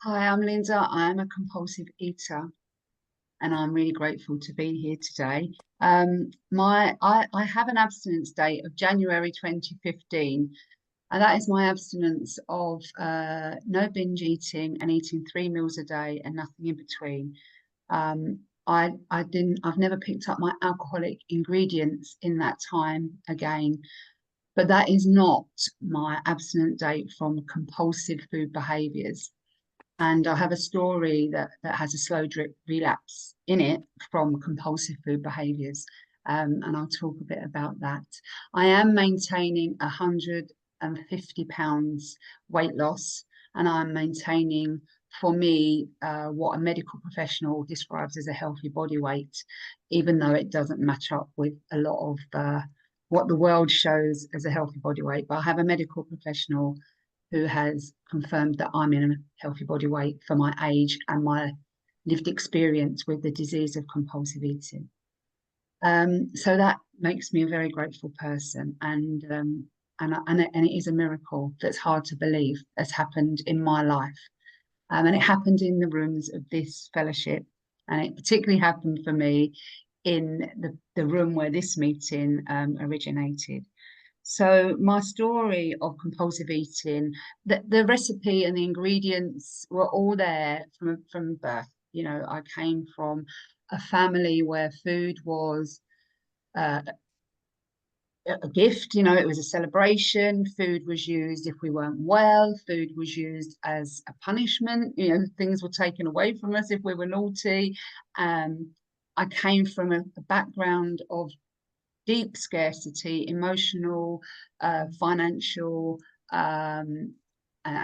Hi, I'm Linda. I'm a compulsive eater, and I'm really grateful to be here today. I have an abstinence date of January 2015, and that is my abstinence of no binge eating and eating 3 meals a day and nothing in between. I've never picked up my alcoholic ingredients in that time again, but that is not my abstinence date from compulsive food behaviors. And I have a story that has a slow drip relapse in it from compulsive food behaviours. And I'll talk a bit about that. I am maintaining 150 pounds weight loss, and I'm maintaining, for me, what a medical professional describes as a healthy body weight, even though it doesn't match up with a lot of what the world shows as a healthy body weight. But I have a medical professional who has confirmed that I'm in a healthy body weight for my age and my lived experience with the disease of compulsive eating. So that makes me a very grateful person, and it is a miracle that's hard to believe has happened in my life, and it happened in the rooms of this fellowship, and it particularly happened for me in the room where this meeting originated. So my story of compulsive eating, the recipe and the ingredients were all there from birth. You know, I came from a family where food was uh, a gift. You know, it was a celebration. Food was used if we weren't well. Food was used as a punishment. You know, things were taken away from us if we were naughty. Um, I came from a background of deep scarcity, emotional, financial, and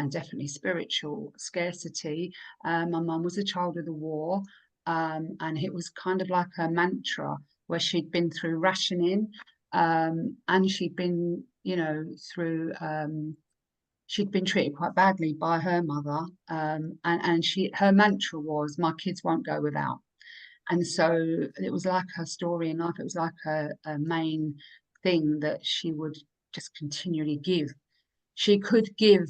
definitely spiritual scarcity. My mum was a child of the war, and it was kind of like a mantra where she'd been through rationing, and she'd been, through. She'd been treated quite badly by her mother, and her mantra was, "My kids won't go without." And so it was like her story in life. It was like a main thing that she would just continually give. She could give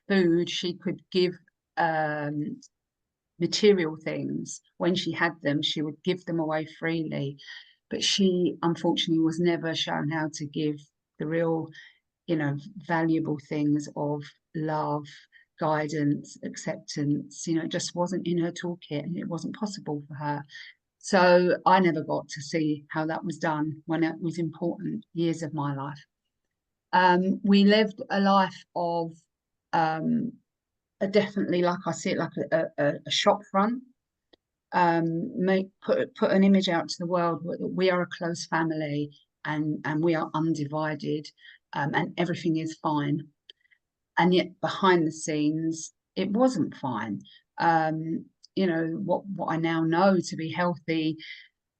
food, she could give um, material things. When she had them, she would give them away freely. But she, unfortunately, was never shown how to give the real, valuable things of love, guidance, acceptance. It just wasn't in her toolkit, and it wasn't possible for her. So I never got to see how that was done when it was important years of my life. We lived a life of definitely, like I see it, like a shop front. Put an image out to the world that we are a close family, and we are undivided, and everything is fine. And yet behind the scenes, it wasn't fine. What I now know to be healthy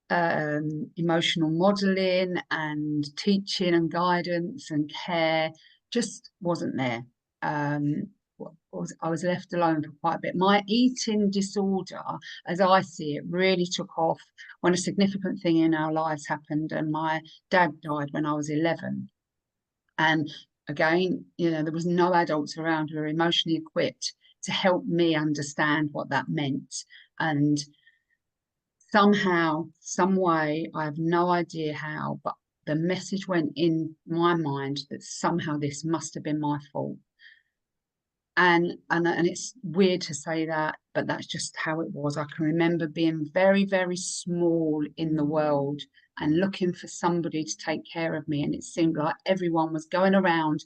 emotional modeling and teaching and guidance and care just wasn't there. I was left alone for quite a bit. My eating disorder, as I see it, really took off when a significant thing in our lives happened, and my dad died when I was 11. And again, there was no adults around who were emotionally equipped to help me understand what that meant. And somehow, some way, I have no idea how, but the message went in my mind that somehow this must have been my fault. And it's weird to say that, but that's just how it was. I can remember being very, very small in the world and looking for somebody to take care of me. And it seemed like everyone was going around,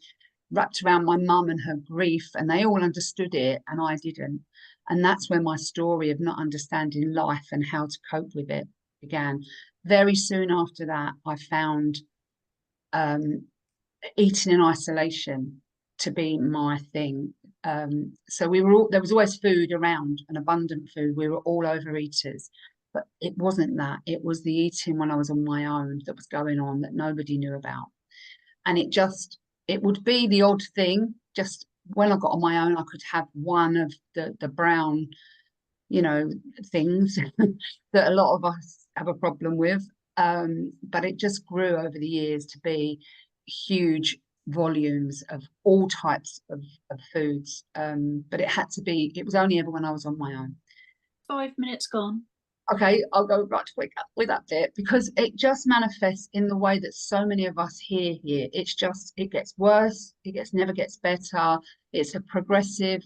wrapped around my mum and her grief, and they all understood it, and I didn't. And that's where my story of not understanding life and how to cope with it began. Very soon after that, I found um, eating in isolation to be my thing. So there was always food around, and abundant food. We were all overeaters, but it wasn't that. It was the eating when I was on my own that was going on that nobody knew about. And it would be the odd thing. Just when I got on my own, I could have one of the brown, things that a lot of us have a problem with. But it just grew over the years to be huge volumes of all types of foods. But it was only ever when I was on my own. 5 minutes gone. Okay, I'll go right with that bit, because it just manifests in the way that so many of us hear here. It gets worse, never gets better. It's a progressive,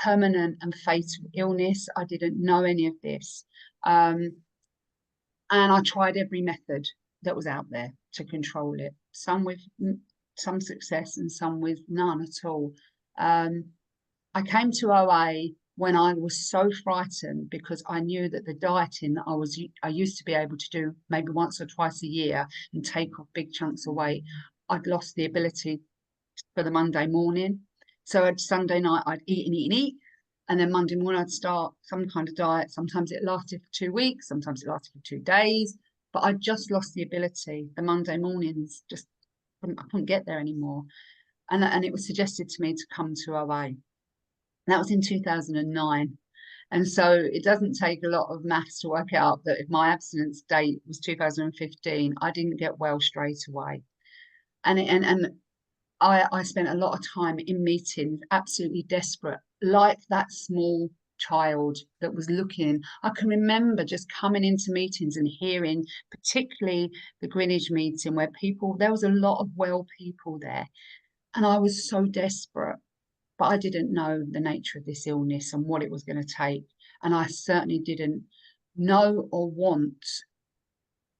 permanent and fatal illness. I didn't know any of this. And I tried every method that was out there to control it, some with some success and some with none at all. I came to OA when I was so frightened, because I knew that the dieting that I used to be able to do maybe once or twice a year and take off big chunks of weight, I'd lost the ability for the Monday morning. So at Sunday night, I'd eat and eat and eat. And then Monday morning, I'd start some kind of diet. Sometimes it lasted for 2 weeks, sometimes it lasted for 2 days, but I just lost the ability. The Monday mornings, I couldn't get there anymore. And it was suggested to me to come to OA. That was in 2009. And so it doesn't take a lot of maths to work out that if my abstinence date was 2015, I didn't get well straight away. And I spent a lot of time in meetings, absolutely desperate, like that small child that was looking. I can remember just coming into meetings and hearing, particularly the Greenwich meeting, where there was a lot of well people there. And I was so desperate. But I didn't know the nature of this illness and what it was going to take. And I certainly didn't know or want.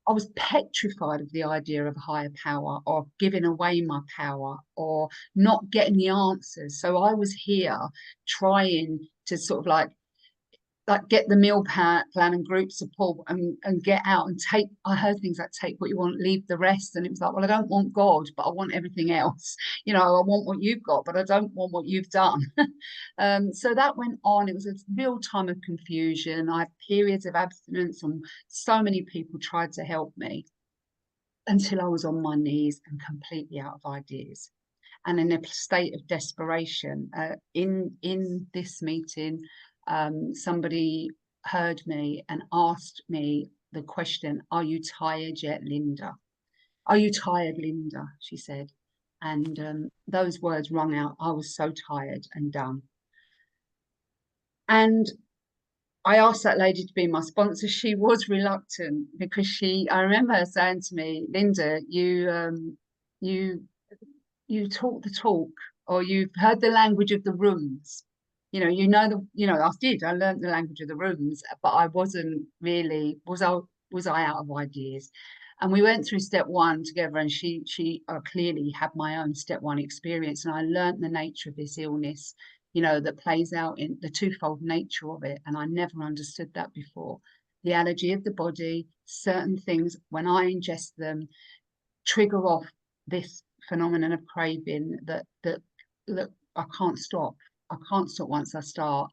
I was petrified of the idea of a higher power, or giving away my power, or not getting the answers. So I was here trying to sort of like get the meal plan and group support and get out and take. I heard things like take what you want, leave the rest. And it was like, well, I don't want God, but I want everything else. I want what you've got, but I don't want what you've done. So that went on. It was a real time of confusion. I had periods of abstinence, and so many people tried to help me, until I was on my knees and completely out of ideas and in a state of desperation. In this meeting, somebody heard me and asked me the question, "Are you tired yet, Linda? Are you tired, Linda?" she said. And those words rung out. I was so tired and done. And I asked that lady to be my sponsor. She was reluctant, because I remember her saying to me, "Linda, you talk the talk, or you've heard the language of the rooms. I did. I learned the language of the rooms, but I wasn't really, was I out of ideas?" And we went through step 1 together, and she clearly had my own step 1 experience, and I learned the nature of this illness, that plays out in the twofold nature of it. And I never understood that before. The allergy of the body, certain things, when I ingest them, trigger off this phenomenon of craving that I can't stop. I can't stop once I start.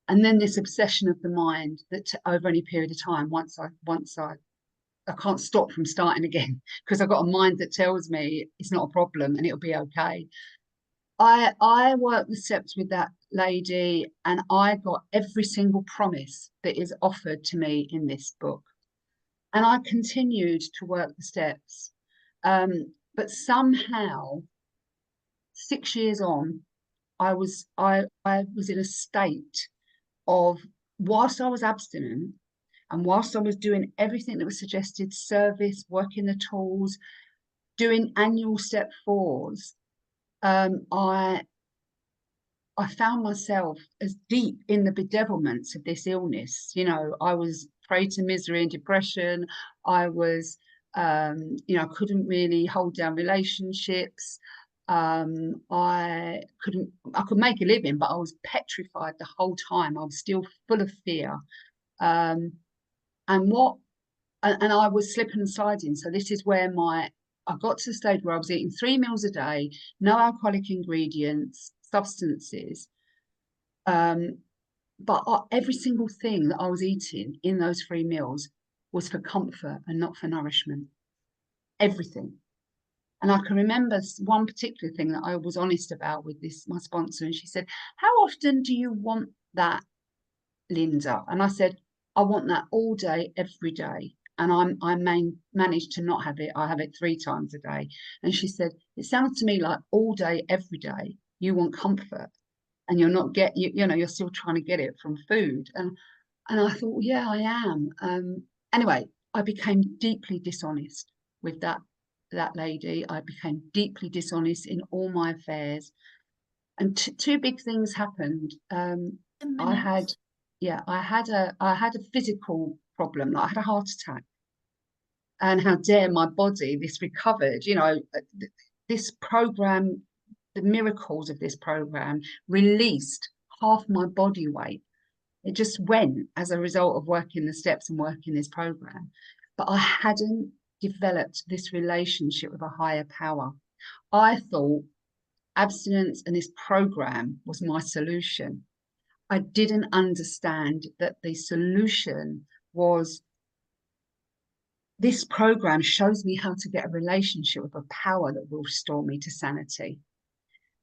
And then this obsession of the mind that over any period of time, once I can't stop from starting again, because I've got a mind that tells me it's not a problem and it'll be okay. I worked the steps with that lady, and I got every single promise that is offered to me in this book. And I continued to work the steps. But somehow, 6 years on, I was in a state of, whilst I was abstinent and whilst I was doing everything that was suggested, service, working the tools, doing annual step 4s, I found myself as deep in the bedevilments of this illness. I was prey to misery and depression. I was, I couldn't really hold down relationships. I could make a living, but I was petrified the whole time. I was still full of fear. And I was slipping and sliding. So this is where I got to the stage where I was eating 3 meals a day, no alcoholic ingredients, substances. But every single thing that I was eating in those 3 meals was for comfort and not for nourishment. Everything. And I can remember one particular thing that I was honest about with my sponsor. And she said, "How often do you want that, Linda?" And I said, "I want that all day, every day." and managed to not have it. I have it 3 times a day. And she said, it sounds to me like all day, every day, you want comfort, and you're not you're still trying to get it from food. And I thought, yeah, I am. Anyway, I became deeply dishonest with that lady. I became deeply dishonest in all my affairs. And two big things happened. I had, I had a physical problem. Like I had a heart attack. And how dare my body, this recovered, this program, the miracles of this program released half my body weight. It just went as a result of working the steps and working this program. But I hadn't developed this relationship with a higher power. I thought abstinence and this program was my solution. I didn't understand that the solution was this program shows me how to get a relationship with a power that will restore me to sanity.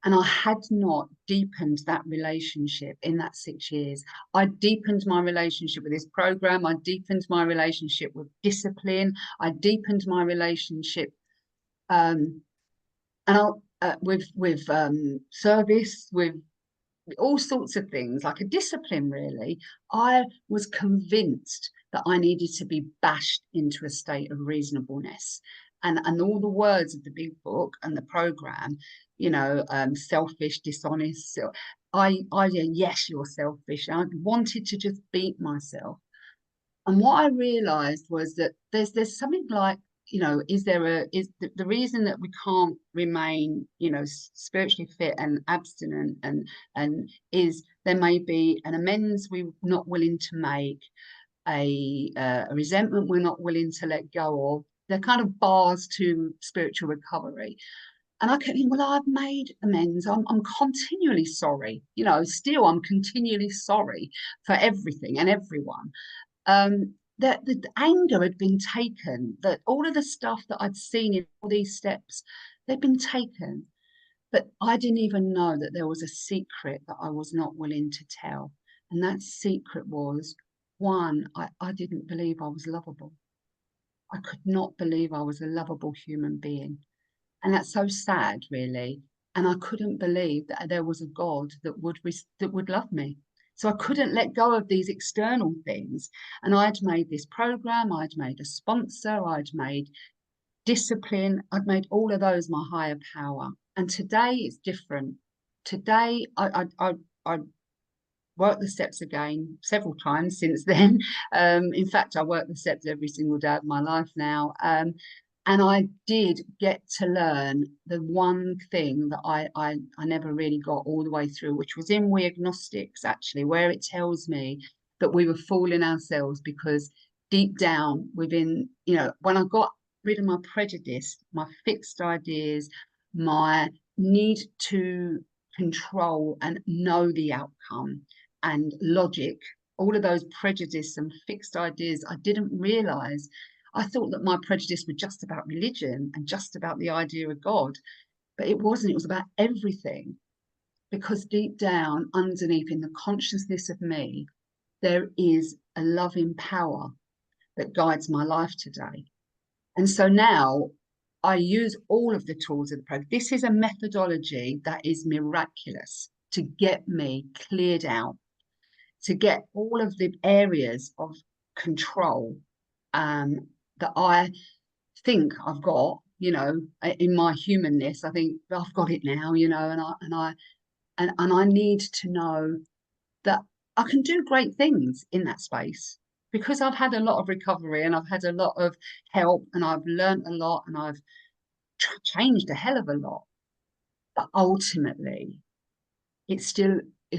And I had not deepened that relationship in that 6 years. I deepened my relationship with this program. I deepened my relationship with discipline. I deepened my relationship with service, with all sorts of things, like a discipline, really. I was convinced that I needed to be bashed into a state of reasonableness. And all the words of the big book and the program, selfish, dishonest. So yes, you're selfish. I wanted to just beat myself. And what I realized was that there's something like, is the reason that we can't remain, spiritually fit and abstinent and is there may be an amends we're not willing to make, a resentment we're not willing to let go of. They're kind of bars to spiritual recovery. And I kept thinking, well, I've made amends. I'm continually sorry. Still I'm continually sorry for everything and everyone. That the anger had been taken, that all of the stuff that I'd seen in all these steps, they'd been taken. But I didn't even know that there was a secret that I was not willing to tell. And that secret was, one, I didn't believe I was lovable. I could not believe I was a lovable human being. And that's so sad, really. And I couldn't believe that there was a God that would love me. So I couldn't let go of these external things. And I'd made this program, I'd made a sponsor, I'd made discipline, I'd made all of those my higher power. And today it's different. Today I worked the steps again several times since then. In fact, I work the steps every single day of my life now. And I did get to learn the one thing that I never really got all the way through, which was in We Agnostics, actually, where it tells me that we were fooling ourselves because deep down within, when I got rid of my prejudice, my fixed ideas, my need to control and know the outcome and logic, all of those prejudice and fixed ideas, I didn't realize. I thought that my prejudice was just about religion and just about the idea of God, but it wasn't. It was about everything, because deep down, underneath in the consciousness of me, there is a loving power that guides my life today. And so now I use all of the tools of the program. This is a methodology that is miraculous to get me cleared out, to get all of the areas of control that I think I've got, in my humanness. I think I've got it now, and I need to know that I can do great things in that space, because I've had a lot of recovery and I've had a lot of help and I've learned a lot and I've changed a hell of a lot. But ultimately, it's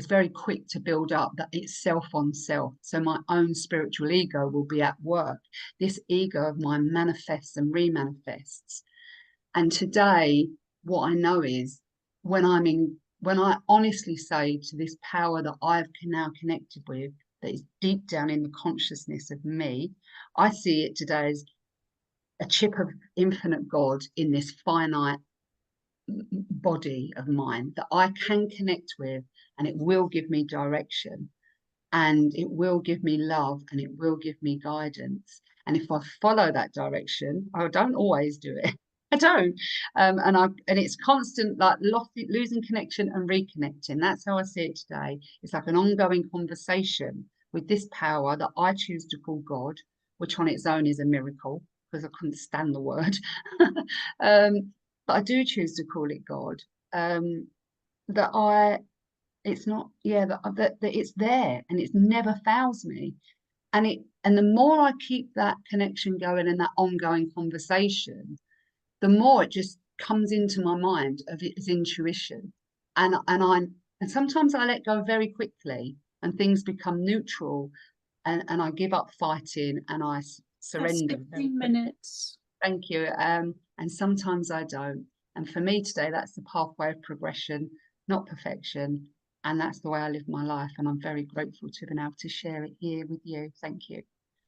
very quick to build up that it's self on self. So my own spiritual ego will be at work. This ego of mine manifests and remanifests. And today, what I know is when I honestly say to this power that I've now connected with, that is deep down in the consciousness of me, I see it today as a chip of infinite God in this finite body of mine that I can connect with, and it will give me direction. and it will give me love and it will give me guidance. And if I follow that direction, I don't always do it. I don't. And it's constant, like losing connection and reconnecting. That's how I see it today. It's like an ongoing conversation with this power that I choose to call God, which on its own is a miracle because I couldn't stand the word. But I do choose to call it God. It's not, yeah, that it's there and it never fails me. And the more I keep that connection going and that ongoing conversation, the more it just comes into my mind of it as intuition. And sometimes I let go very quickly and things become neutral, and I give up fighting and I That's surrender very 15 quickly. minutes. Thank you. And sometimes I don't. And for me today, that's the pathway of progression, not perfection. And that's the way I live my life. And I'm very grateful to have been able to share it here with you. Thank you.